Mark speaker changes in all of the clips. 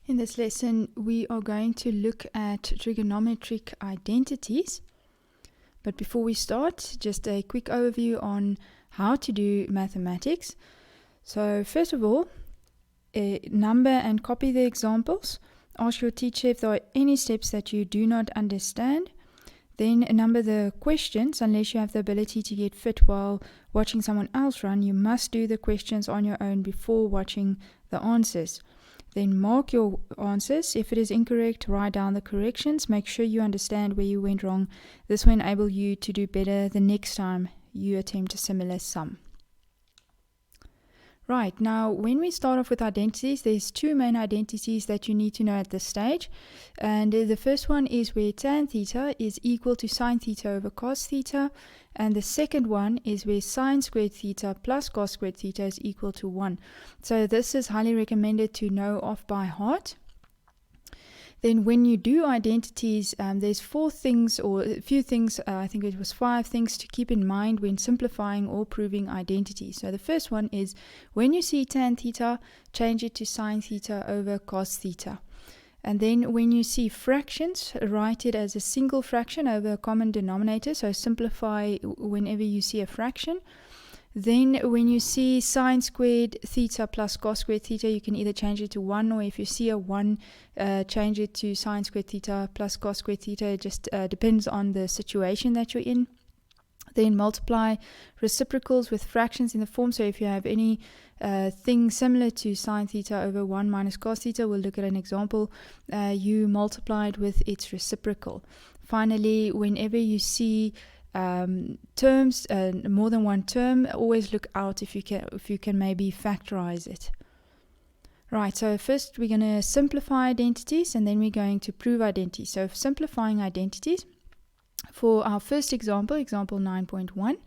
Speaker 1: In this lesson, we are going to look at trigonometric identities. But before we start, just a quick overview on how to do mathematics. So first of all, number and copy the examples. Ask your teacher if there are any steps that you do not understand. Then number the questions. Unless you have the ability to get fit while watching someone else run, you must do the questions on your own before watching the answers. Then mark your answers. If it is incorrect, write down the corrections. Make sure you understand where you went wrong. This will enable you to do better the next time you attempt a similar sum. Right, now when we start off with identities, there's two main identities that you need to know at this stage. And the first one is where tan theta is equal to sine theta over cos theta. And the second one is where sine squared theta plus cos squared theta is equal to 1. So this is highly recommended to know off by heart. Then when you do identities, there's a few things, I think it was 5 things to keep in mind when simplifying or proving identities. So the first one is when you see tan theta, change it to sine theta over cos theta. And then when you see fractions, write it as a single fraction over a common denominator. So simplify whenever you see a fraction. Then when you see sine squared theta plus cos squared theta, you can either change it to 1, or if you see a 1, change it to sine squared theta plus cos squared theta. It just depends on the situation that you're in. Then multiply reciprocals with fractions in the form. So if you have any thing similar to sine theta over 1 minus cos theta, we'll look at an example. You multiply it with its reciprocal. Finally, whenever you see terms, more than one term, always look out if you can maybe factorize it. Right, so first we're going to simplify identities and then we're going to prove identities. So simplifying identities, for our first example, example 9.1,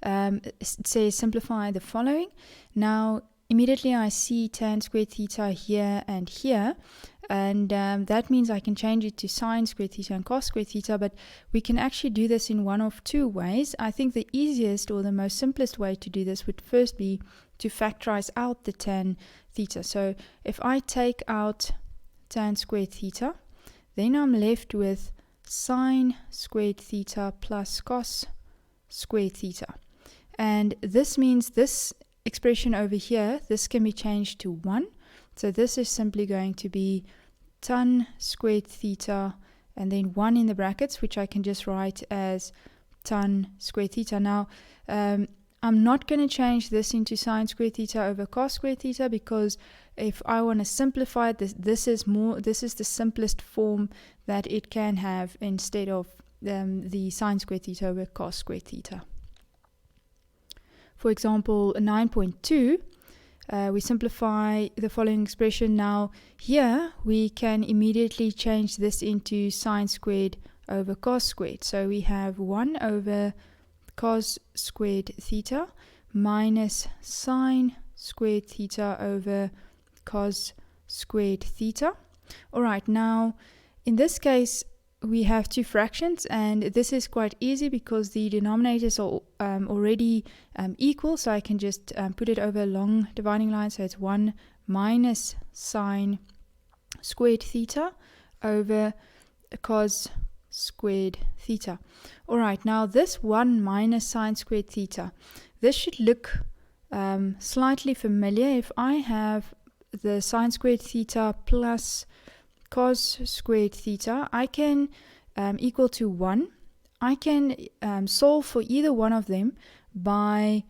Speaker 1: it says simplify the following. Now immediately I see tan squared theta here and here, and that means I can change it to sine squared theta and cos squared theta, but we can actually do this in one of two ways. I think the easiest or the most simplest way to do this would first be to factorize out the tan theta. So if I take out tan squared theta, then I'm left with sine squared theta plus cos squared theta. And this means this expression over here, this can be changed to 1. So this is simply going to be tan squared theta and then 1 in the brackets, which I can just write as tan squared theta. Now, I'm not going to change this into sine squared theta over cos squared theta, because if I want to simplify this, this is the simplest form that it can have instead of the sine squared theta over cos squared theta. For example, 9.2, we simplify the following expression. Now here we can immediately change this into sine squared over cos squared. So we have 1 over cos squared theta minus sine squared theta over cos squared theta. Alright, now in this case we have two fractions, and this is quite easy because the denominators are already equal, so I can just put it over a long dividing line. So it's 1 minus sine squared theta over cos squared theta. Alright, now this 1 minus sine squared theta, this should look slightly familiar. If I have the sine squared theta plus cos squared theta, I can equal to 1. I can solve for either one of them by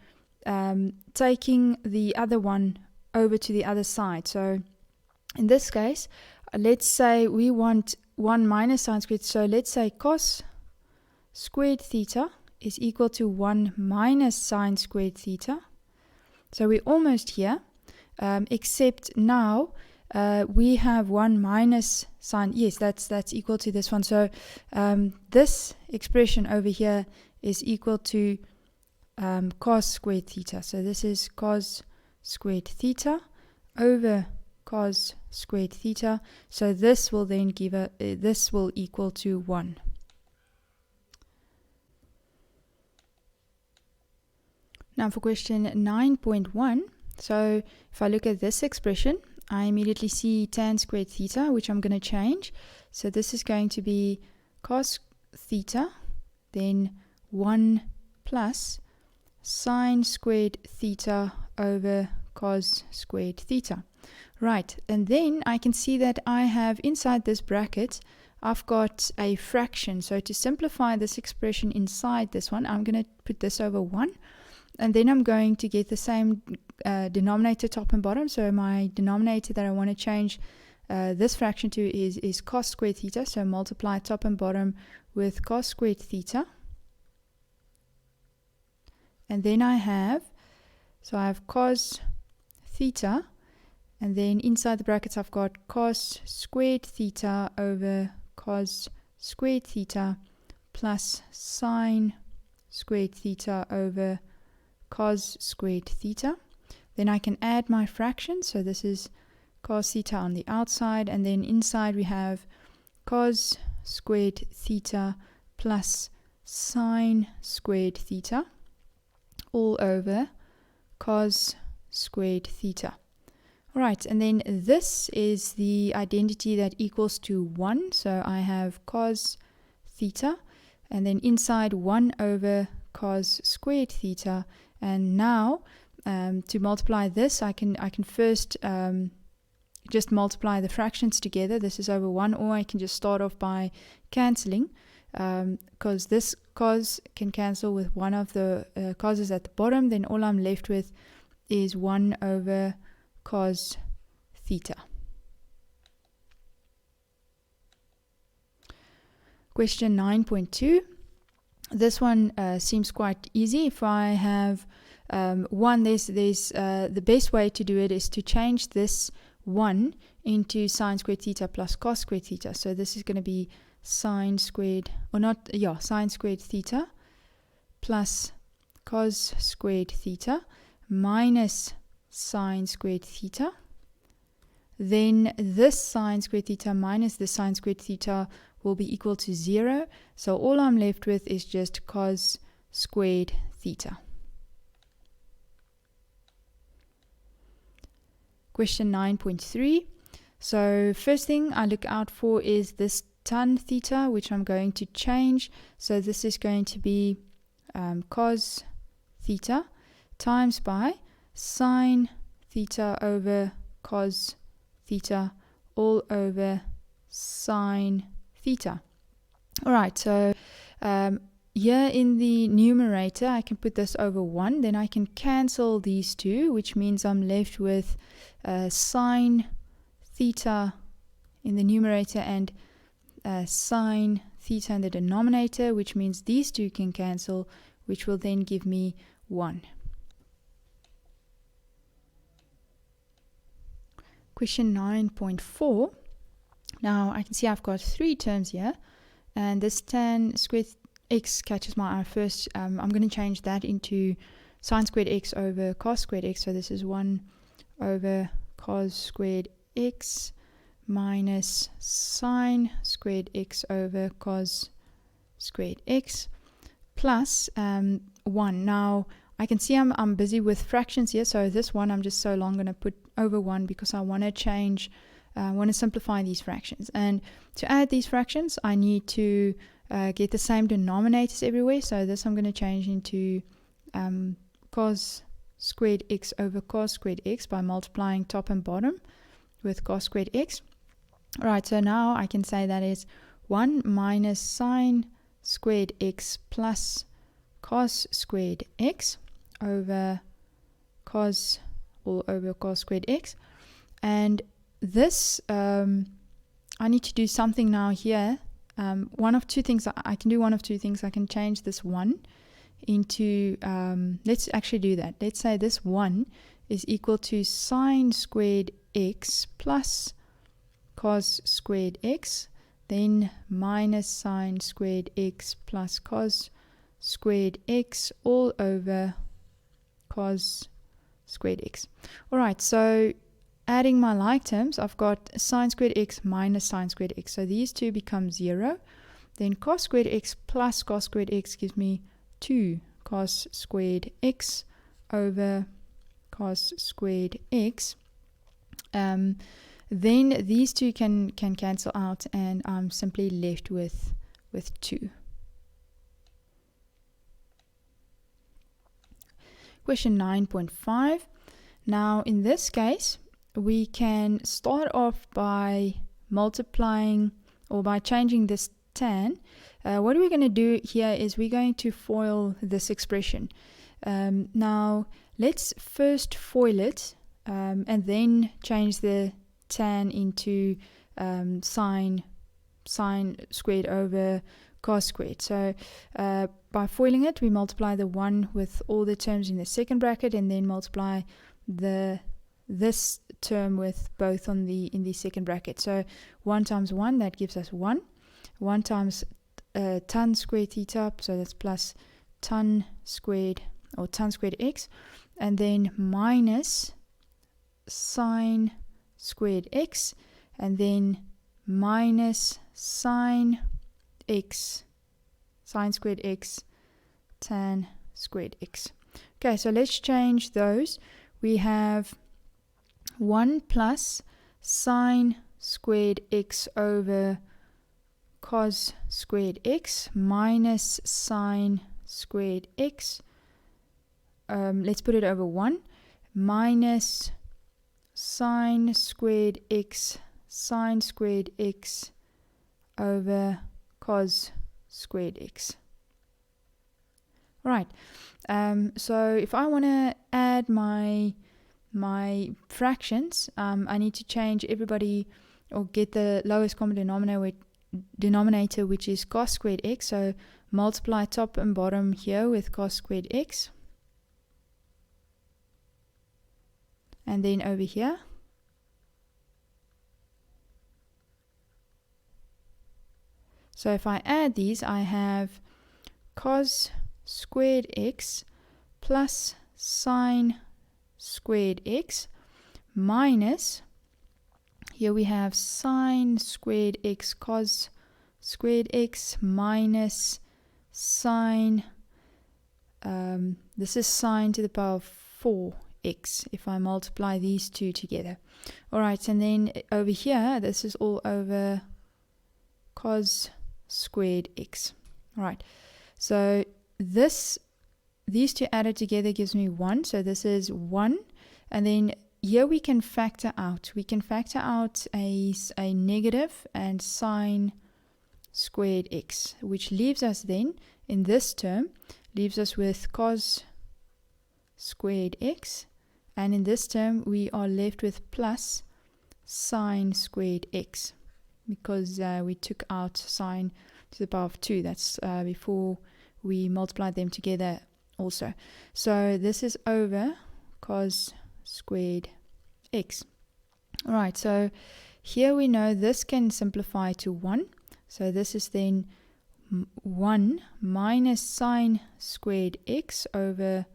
Speaker 1: taking the other one over to the other side. So in this case, let's say we want 1 minus sine squared. So let's say cos squared theta is equal to 1 minus sine squared theta. So we're almost here, except now we have 1 minus sine. Yes, that's equal to this one. So this expression over here is equal to cos squared theta. So this is cos squared theta over cos squared theta. So this will then give this will equal to 1. Now for question 9.1, so if I look at this expression, I immediately see tan squared theta, which I'm going to change. So this is going to be cos theta, then 1 plus sine squared theta over cos squared theta. Right, and then I can see that I have inside this bracket, I've got a fraction. So to simplify this expression inside this one, I'm going to put this over 1. And then I'm going to get the same denominator top and bottom. So my denominator that I want to change this fraction to is cos squared theta. So multiply top and bottom with cos squared theta. And then I have cos theta. And then inside the brackets I've got cos squared theta over cos squared theta plus sine squared theta over cos squared theta. Then I can add my fractions. So this is cos theta on the outside, and then inside we have cos squared theta plus sine squared theta all over cos squared theta. Alright, and then this is the identity that equals to 1. So I have cos theta, and then inside 1 over cos squared theta. And now to multiply this, I can first just multiply the fractions together. This is over 1, or I can just start off by cancelling, because this cos can cancel with one of the coses at the bottom. Then all I'm left with is 1 over cos theta. Question 9.2. This one seems quite easy. If I have 1, the best way to do it is to change this 1 into sine squared theta plus cos squared theta. So this is going to be sine squared theta plus cos squared theta minus sine squared theta. Then this sine squared theta minus the sine squared theta will be equal to 0. So all I'm left with is just cos squared theta. Question 9.3. So first thing I look out for is this tan theta, which I'm going to change. So this is going to be cos theta times by sine theta over cos theta all over sine theta. Alright, so here in the numerator I can put this over 1, then I can cancel these two, which means I'm left with sine theta in the numerator and sine theta in the denominator, which means these two can cancel, which will then give me 1. Question 9.4. Now I can see I've got 3 terms here, and this tan squared x catches my eye first. I'm going to change that into sine squared x over cos squared x. So this is 1 over cos squared x minus sine squared x over cos squared x plus 1. Now I can see I'm busy with fractions here, so this one I'm just so long going to put over 1 because I want to change, I want to simplify these fractions. And to add these fractions, I need to get the same denominators everywhere. So this I'm going to change into cos squared x over cos squared x by multiplying top and bottom with cos squared x. Alright, so now I can say that is 1 minus sine squared x plus cos squared x over cos all over cos squared x. And this I need to do something now here. One of two things I can do. I can change this 1 into let's actually do that. Let's say this 1 is equal to sine squared x plus cos squared x, then minus sine squared x plus cos squared x all over cos squared x. Alright, so adding my like terms, I've got sine squared x minus sine squared x. So these two become 0. Then cos squared x plus cos squared x gives me 2 cos squared x over cos squared x. then these two can cancel out, and I'm simply left with 2. Question 9.5. Now in this case, we can start off by multiplying, or by changing this tan. What we're going to do here is we're going to FOIL this expression. Now let's first FOIL it, and then change the tan into sine squared over cos squared. So by FOILing it, we multiply the 1 with all the terms in the second bracket, and then multiply this term with both in the second bracket. So 1 times 1, that gives us 1. 1 times tan squared theta, so that's plus tan squared, or tan squared x, and then minus sine squared x, and then minus sine squared x tan squared x. Okay, so let's change those. We have 1 plus sine squared x over cos squared x minus sine squared x. Let's put it over 1 minus sine squared x over cos squared x. Right. So if I want to add my fractions, I need to change everybody, or get the lowest common denominator, which is cos squared x. So multiply top and bottom here with cos squared x, and then over here so if I add these, I have cos squared x plus sine squared x minus, here we have sine squared x cos squared x minus sine, this is sine to the power of 4x if I multiply these two together. Alright, and then over here, this is all over cos squared x. Alright, so these two added together gives me 1, so this is 1, and then here we can factor out. We can factor out a negative and sine squared x, which leaves us then, in this term, leaves us with cos squared x, and in this term we are left with plus sine squared x, because we took out sine to the power of 2. That's before we multiplied them together also. So this is over cos squared x. Alright, so here we know this can simplify to 1. So this is then 1 minus sine squared x over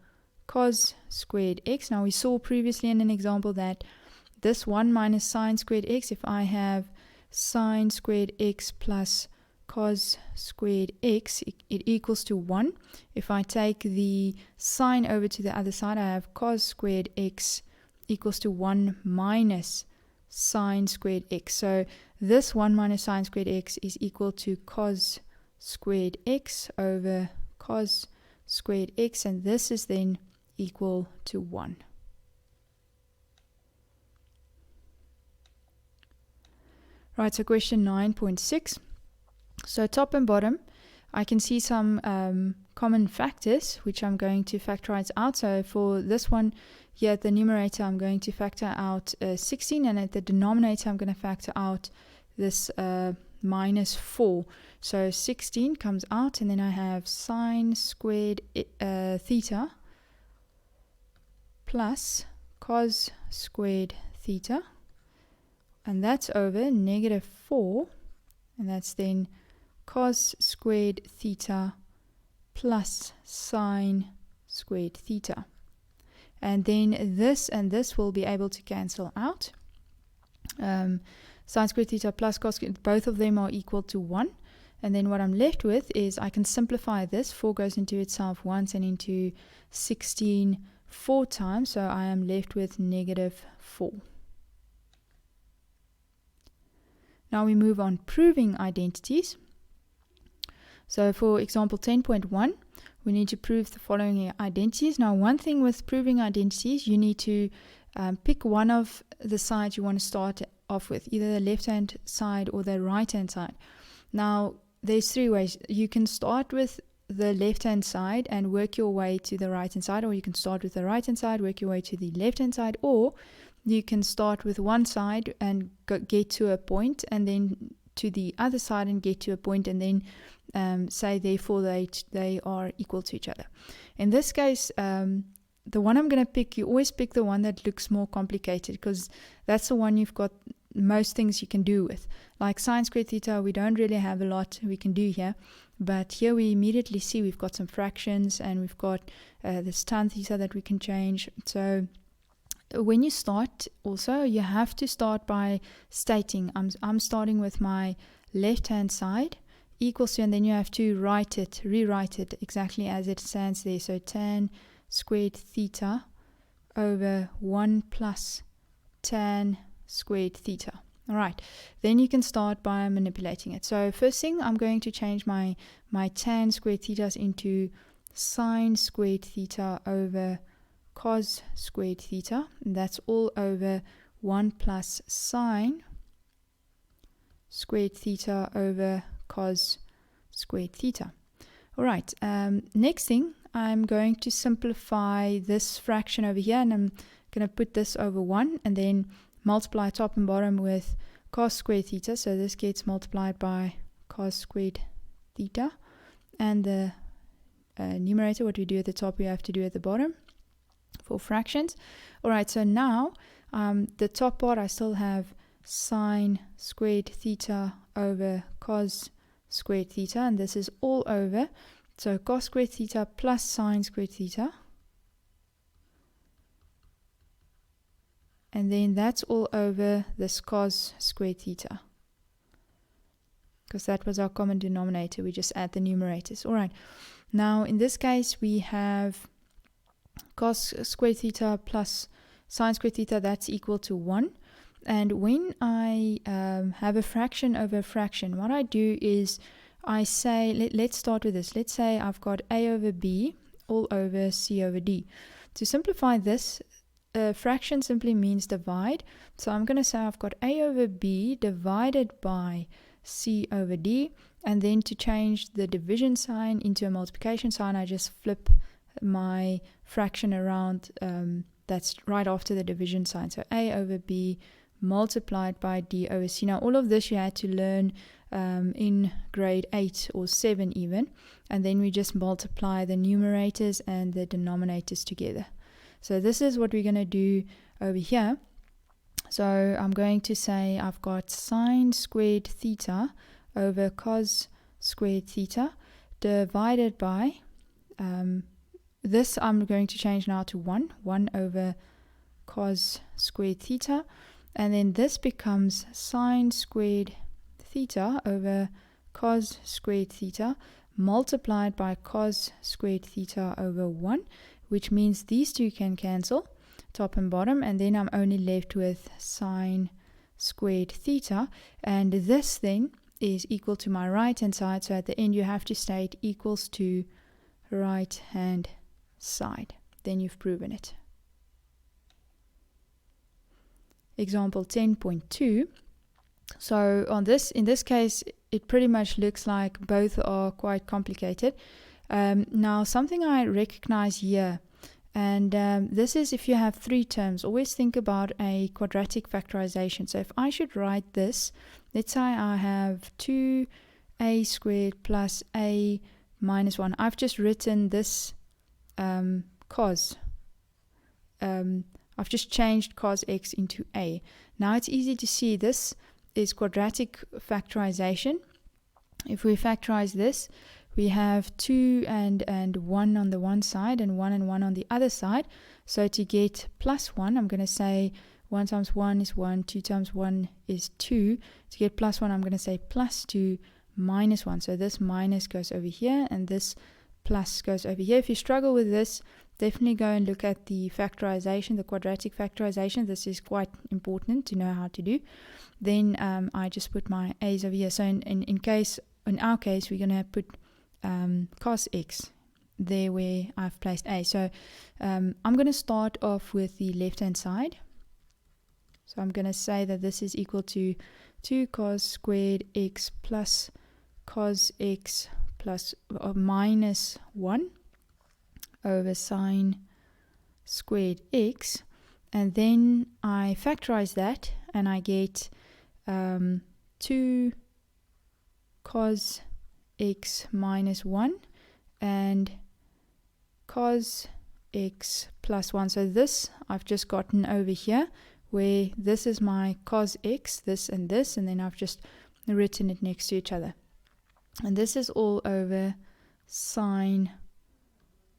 Speaker 1: cos squared x. Now we saw previously in an example that this 1 minus sine squared x, if I have sine squared x plus cos squared x, it equals to 1. If I take the sine over to the other side, I have cos squared x equals to 1 minus sine squared x. So this 1 minus sine squared x is equal to cos squared x over cos squared x, and this is then equal to 1. Right, so question 9.6. So top and bottom, I can see some common factors, which I'm going to factorize out. So for this one here at the numerator, I'm going to factor out 16, and at the denominator, I'm going to factor out this minus 4. So 16 comes out, and then I have sine squared theta plus cos squared theta, and that's over negative 4, and that's then cos squared theta plus sine squared theta. And then this and this will be able to cancel out. Sine squared theta plus cos squared, both of them are equal to 1. And then what I'm left with is I can simplify this. 4 goes into itself once, and into 16 4 times. So I am left with negative 4. Now we move on proving identities. So for example 10.1, we need to prove the following identities. Now one thing with proving identities, you need to pick one of the sides you want to start off with, either the left hand side or the right hand side. Now there's three ways. You can start with the left hand side and work your way to the right hand side, or you can start with the right hand side, work your way to the left hand side, or you can start with one side and get to a point, and then to the other side and get to a point, and then say therefore they are equal to each other. In this case, the one I'm going to pick, you always pick the one that looks more complicated, because that's the one you've got most things you can do with. Like sine squared theta, we don't really have a lot we can do here, but here we immediately see we've got some fractions, and we've got this tan theta that we can change. So when you start, also you have to start by stating I'm starting with my left hand side equals to, and then you have to rewrite it exactly as it stands there. So tan squared theta over 1 plus tan squared theta. All right, then you can start by manipulating it. So first thing, I'm going to change my tan squared thetas into sine squared theta over cos squared theta, and that's all over 1 plus sine squared theta over cos squared theta. All right, next thing, I'm going to simplify this fraction over here, and I'm going to put this over 1 and then multiply top and bottom with cos squared theta. So this gets multiplied by cos squared theta, and the numerator, what we do at the top, we have to do at the bottom for fractions. All right, so now the top part, I still have sine squared theta over cos squared theta, and this is all over, so cos squared theta plus sine squared theta, and then that's all over this cos squared theta, because that was our common denominator. We just add the numerators. All right, now in this case we have cos squared theta plus sine squared theta, that's equal to 1. And when I have a fraction over a fraction, what I do is I say, let's start with this. Let's say I've got a over b all over c over d. To simplify this, fraction simply means divide. So I'm going to say I've got a over b divided by c over d. And then to change the division sign into a multiplication sign, I just flip my fraction around. That's right after the division sign. So a over b multiplied by d over c. Now all of this you had to learn in grade 8 or 7 even, and then we just multiply the numerators and the denominators together. So this is what we're going to do over here. So I'm going to say I've got sine squared theta over cos squared theta divided by this I'm going to change now to 1 over cos squared theta, and then this becomes sine squared theta over cos squared theta multiplied by cos squared theta over 1, which means these two can cancel, top and bottom, and then I'm only left with sine squared theta, and this then is equal to my right hand side. So at the end you have to state equals to right hand side. Then you've proven it. Example 10.2. So in this case, it pretty much looks like both are quite complicated. Now something I recognize here, and this is if you have 3 terms, always think about a quadratic factorization. So if I should write this, let's say I have 2a squared plus a minus 1. I've just written this cos. I've just changed cos x into a. Now it's easy to see this is quadratic factorization. If we factorize this, we have 2 and 1 on the one side and 1 and 1 on the other side. So to get plus 1, I'm going to say 1 times 1 is 1, 2 times 1 is 2. To get plus 1, I'm going to say plus 2 minus 1. So this minus goes over here, and this plus goes over here. If you struggle with this, definitely go and look at the factorization, the quadratic factorization. This is quite important to know how to do. Then I just put my a's over here. So in our case, we're going to put cos x there where I've placed a. So I'm going to start off with the left-hand side. So I'm going to say that this is equal to 2 cos squared x plus cos x plus minus 1 over sine squared x. And then I factorize that and I get 2 cos x minus 1 and cos x plus 1. So this I've just gotten over here, where this is my cos x, this, and then I've just written it next to each other. And this is all over sine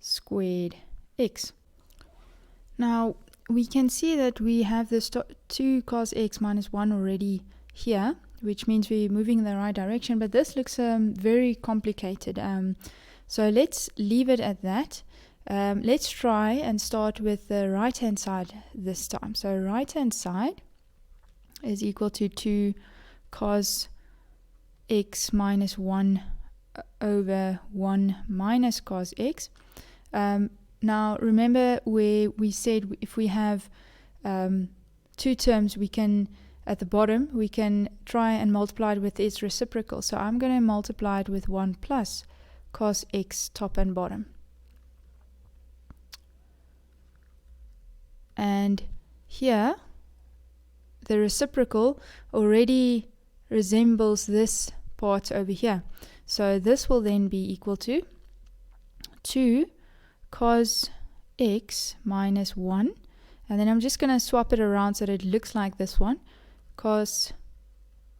Speaker 1: squared x. Now we can see that we have this 2 cos x minus 1 already here, which means we're moving in the right direction, but this looks very complicated. So let's leave it at that. Let's try and start with the right hand side this time. So right hand side is equal to 2 cos x minus 1 over 1 minus cos x. Now remember where we said if we have two terms, we can, at the bottom, we can try and multiply it with its reciprocal. So I'm going to multiply it with 1 plus cos x top and bottom. And here, the reciprocal already resembles this part over here. So this will then be equal to 2 cos x minus 1. And then I'm just going to swap it around so that it looks like this one. Cos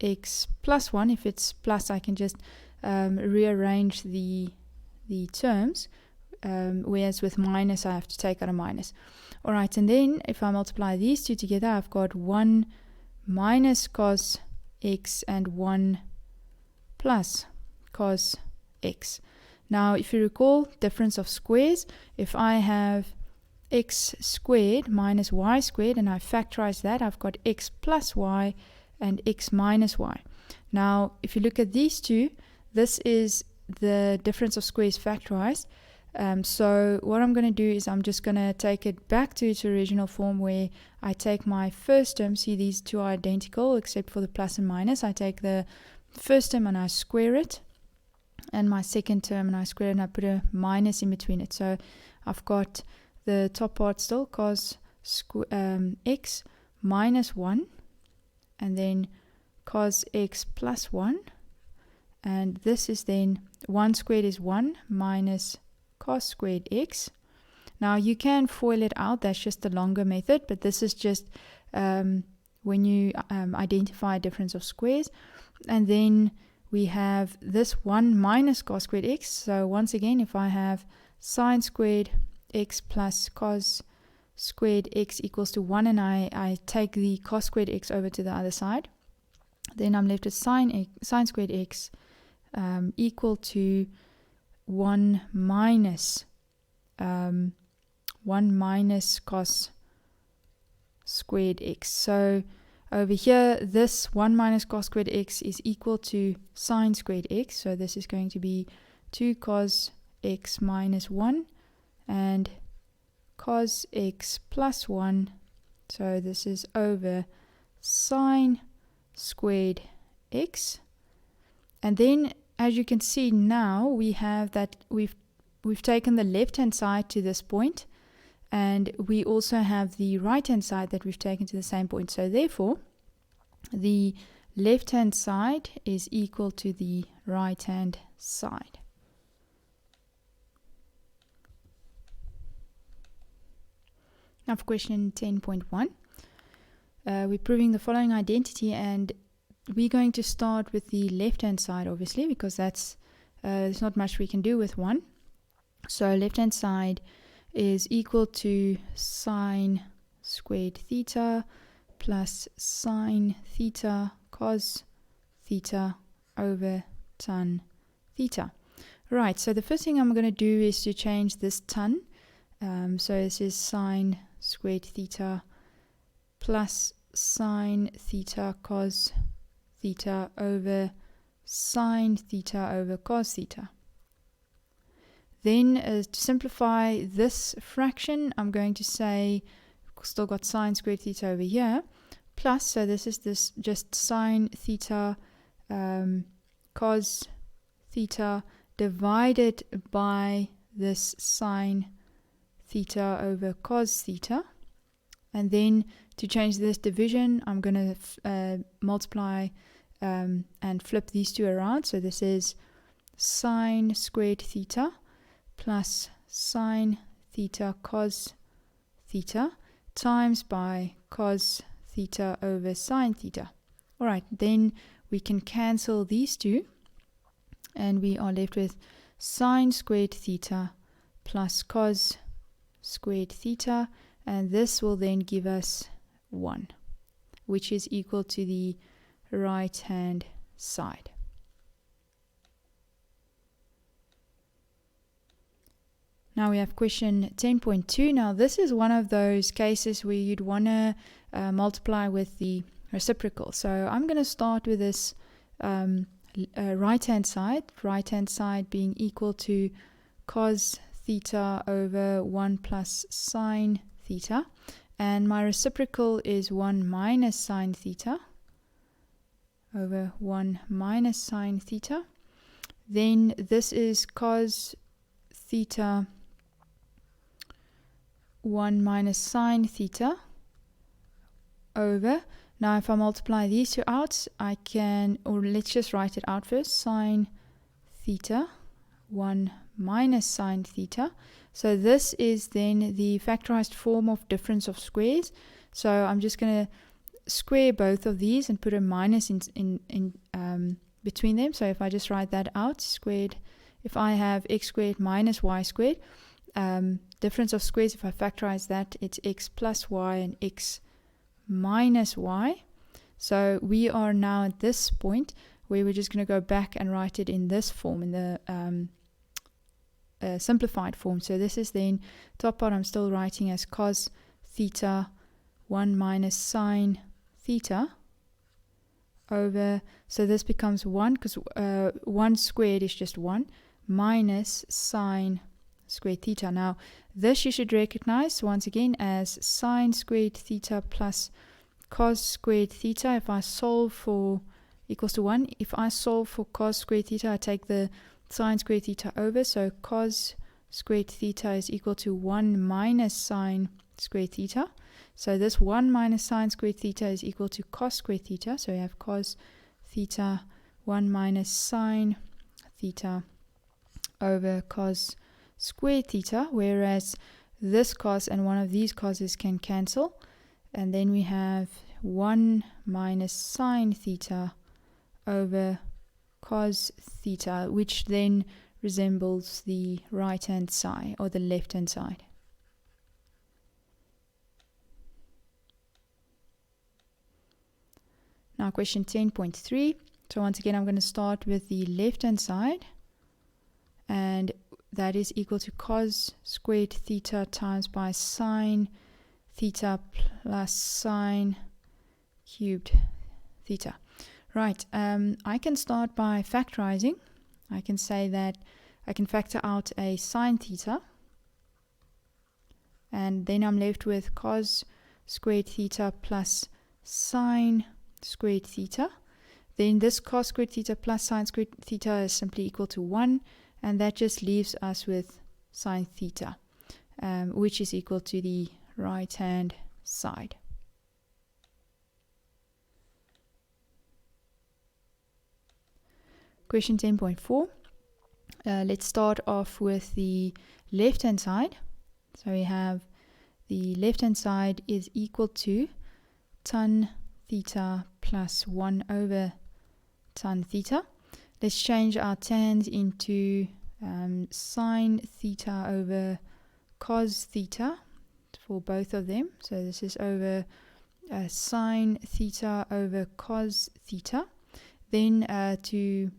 Speaker 1: x plus 1. If it's plus, I can just rearrange the terms. Whereas with minus, I have to take out a minus. Alright, and then if I multiply these two together, I've got 1 minus cos x and 1 plus cos x. Now, if you recall, difference of squares, if I have x squared minus y squared and I factorize that, I've got x plus y and x minus y. Now, if you look at these two, this is the difference of squares factorized. So what I'm going to do is I'm just going to take it back to its original form, where I take my first term. See, these two are identical except for the plus and minus. I take the first term and I square it, and my second term and I square it, and I put a minus in between it. So I've got the top part still, cos x minus 1, and then cos x plus 1, and this is then 1 squared is 1 minus cos squared x. Now you can FOIL it out, that's just the longer method, but this is just when you identify a difference of squares. And then we have this 1 minus cos squared x. So once again, if I have sine squared x plus cos squared x equals to 1, and I take the cos squared x over to the other side, then I'm left with sine squared x equal to 1 minus cos squared x. So over here, this 1 minus cos squared x is equal to sine squared x. So this is going to be 2 cos x minus 1 and cos x plus 1. So this is over sine squared x. And then, as you can see now, we have that we've taken the left hand side to this point, and we also have the right hand side that we've taken to the same point. So therefore, the left hand side is equal to the right hand side. Now for question 10.1, we're proving the following identity, and we're going to start with the left hand side, obviously, because that's there's not much we can do with one. So left hand side is equal to sine squared theta plus sine theta cos theta over tan theta. Right, so the first thing I'm going to do is to change this ton. So this is sine squared theta plus sine theta cos theta over sine theta over cos theta. Then to simplify this fraction, I'm going to say, still got sine squared theta over here, plus, so this is just sine theta cos theta divided by this sine theta over cos theta. And then to change this division, I'm going to multiply and flip these two around. So this is sine squared theta plus sine theta cos theta times by cos theta over sine theta. Alright, then we can cancel these two, and we are left with sine squared theta plus cos squared theta, and this will then give us 1, which is equal to the right hand side. Now we have question 10.2. Now this is one of those cases where you'd want to multiply with the reciprocal. So I'm going to start with this right hand side being equal to cos theta over 1 plus sine theta, and my reciprocal is 1 minus sine theta over 1 minus sine theta. Then this is cos theta 1 minus sine theta over, now if I multiply these two out, I can, or let's just write it out first, sine theta 1 minus sine theta. So this is then the factorized form of difference of squares. So I'm just going to square both of these and put a minus in between them. So if I just write that out, squared, if I have x squared minus y squared, difference of squares, if I factorize that, it's x plus y and x minus y. So we are now at this point where we're just going to go back and write it in this form, in the simplified form. So this is then, top part I'm still writing as cos theta 1 minus sine theta over, so this becomes 1, because 1 squared is just 1, minus sine squared theta. Now this you should recognize once again as sine squared theta plus cos squared theta. If I solve for equals to 1, if I solve for cos squared theta, I take the sine squared theta over, so cos squared theta is equal to 1 minus sine squared theta. So this 1 minus sine squared theta is equal to cos squared theta. So we have cos theta 1 minus sine theta over cos squared theta, whereas this cos and one of these coses can cancel, and then we have 1 minus sine theta over cos theta, which then resembles the right hand side or the left hand side. Now question 10.3. So once again I'm going to start with the left hand side, and that is equal to cos squared theta times by sine theta plus sine cubed theta. Right, I can start by factorizing. I can say that I can factor out a sine theta, and then I'm left with cos squared theta plus sine squared theta. Then this cos squared theta plus sine squared theta is simply equal to 1, and that just leaves us with sine theta, which is equal to the right hand side. Question 10.4. Let's start off with the left hand side. So we have the left hand side is equal to tan theta plus 1 over tan theta. Let's change our tans into sine theta over cos theta for both of them. So this is over sine theta over cos theta. Then to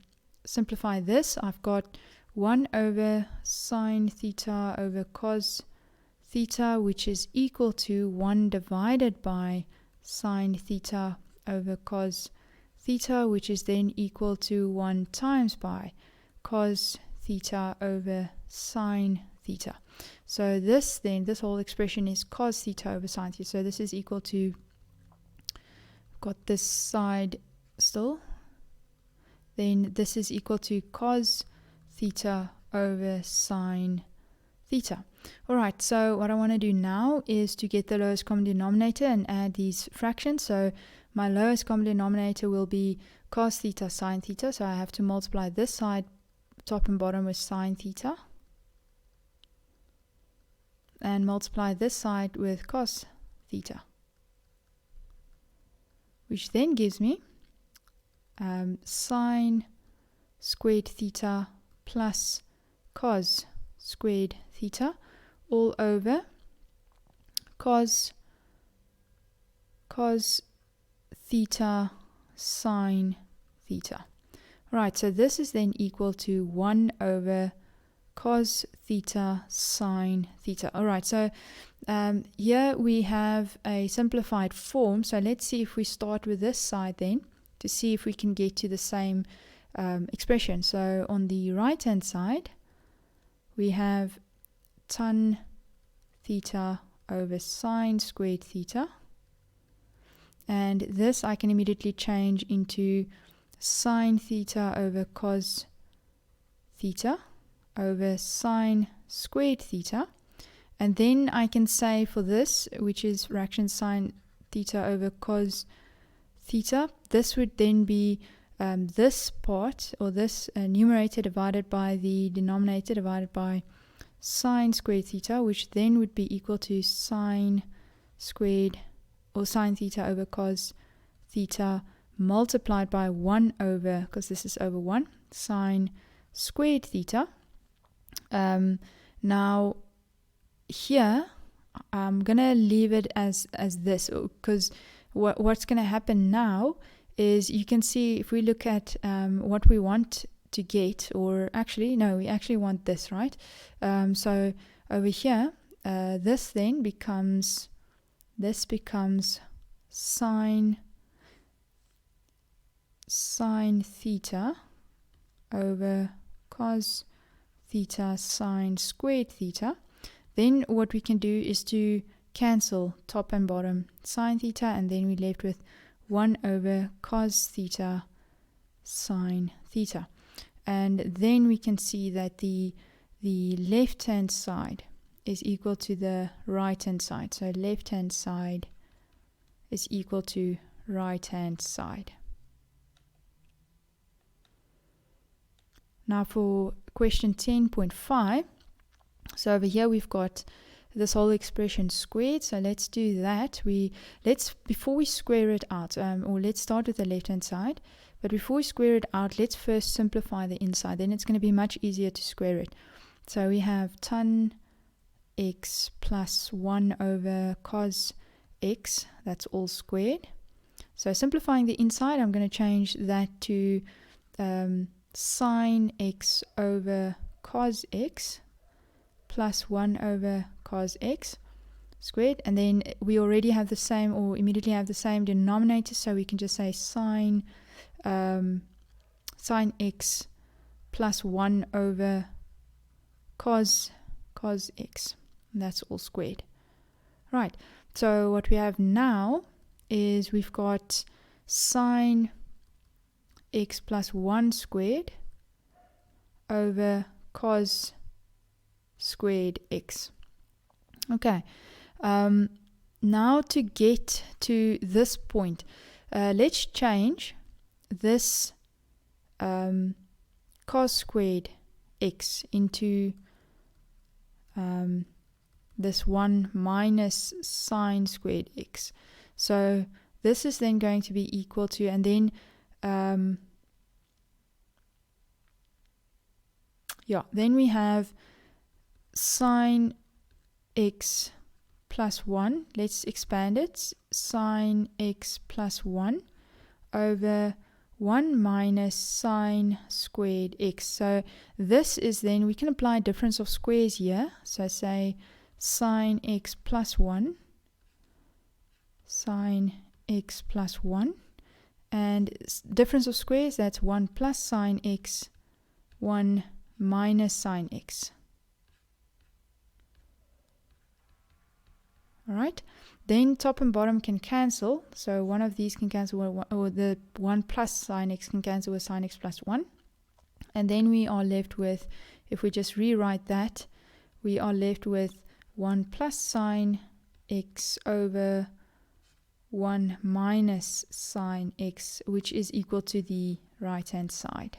Speaker 1: simplify this, I've got 1 over sine theta over cos theta, which is equal to 1 divided by sine theta over cos theta, which is then equal to 1 times by cos theta over sine theta. So this whole expression is cos theta over sine theta. So this is equal to, got this side still, then this is equal to cos theta over sine theta. Alright, so what I want to do now is to get the lowest common denominator and add these fractions. So my lowest common denominator will be cos theta sine theta. So I have to multiply this side, top and bottom, with sine theta, and multiply this side with cos theta, which then gives me sine squared theta plus cos squared theta all over cos theta sine theta. Right, so this is then equal to 1 over cos theta sine theta. Alright, so here we have a simplified form. So let's see if we start with this side then, to see if we can get to the same expression. So on the right hand side we have tan theta over sine squared theta, and this I can immediately change into sine theta over cos theta over sine squared theta. And then I can say for this, which is fraction sine theta over cos theta, this would then be this part, or this numerator, divided by the denominator divided by sine squared theta, which then would be equal to sine squared, or sine theta over cos theta, multiplied by 1 over, because this is over 1, sine squared theta. Now here I'm gonna leave it as this, because what's gonna happen now is, you can see if we look at what we want to get, or actually no, we actually want this, right? So over here this then becomes sine theta over cos theta sine squared theta. Then what we can do is to cancel top and bottom sine theta, and then we're left with 1 over cos theta sine theta. And then we can see that the left hand side is equal to the right hand side. So left hand side is equal to right hand side. Now for question 10.5, so over here we've got this whole expression squared. So let's do that. Before we square it out, or let's start with the left hand side. But before we square it out, let's first simplify the inside. Then it's going to be much easier to square it. So we have tan x plus 1 over cos x. That's all squared. So simplifying the inside, I'm going to change that to sine x over cos x plus 1 over cos x squared. And then we already have the same, or immediately have the same denominator, so we can just say sine x plus 1 over cos x. And that's all squared. Right, so what we have now is we've got sine x plus 1 squared over cos squared x. Okay, now to get to this point, let's change this cos squared x into this 1 minus sine squared x. So this is then going to be equal to, and then then we have sine x plus 1, let's expand it, sine x plus 1 over 1 minus sine squared x. So this is then, we can apply difference of squares here. So say sine x plus 1, sine x plus 1. And difference of squares, that's 1 plus sine x, 1 minus sine x. Alright, then top and bottom can cancel. So one of these can cancel, or the 1 plus sine x can cancel with sine x plus 1. And then we are left with, if we just rewrite that, we are left with 1 plus sine x over 1 minus sine x, which is equal to the right hand side.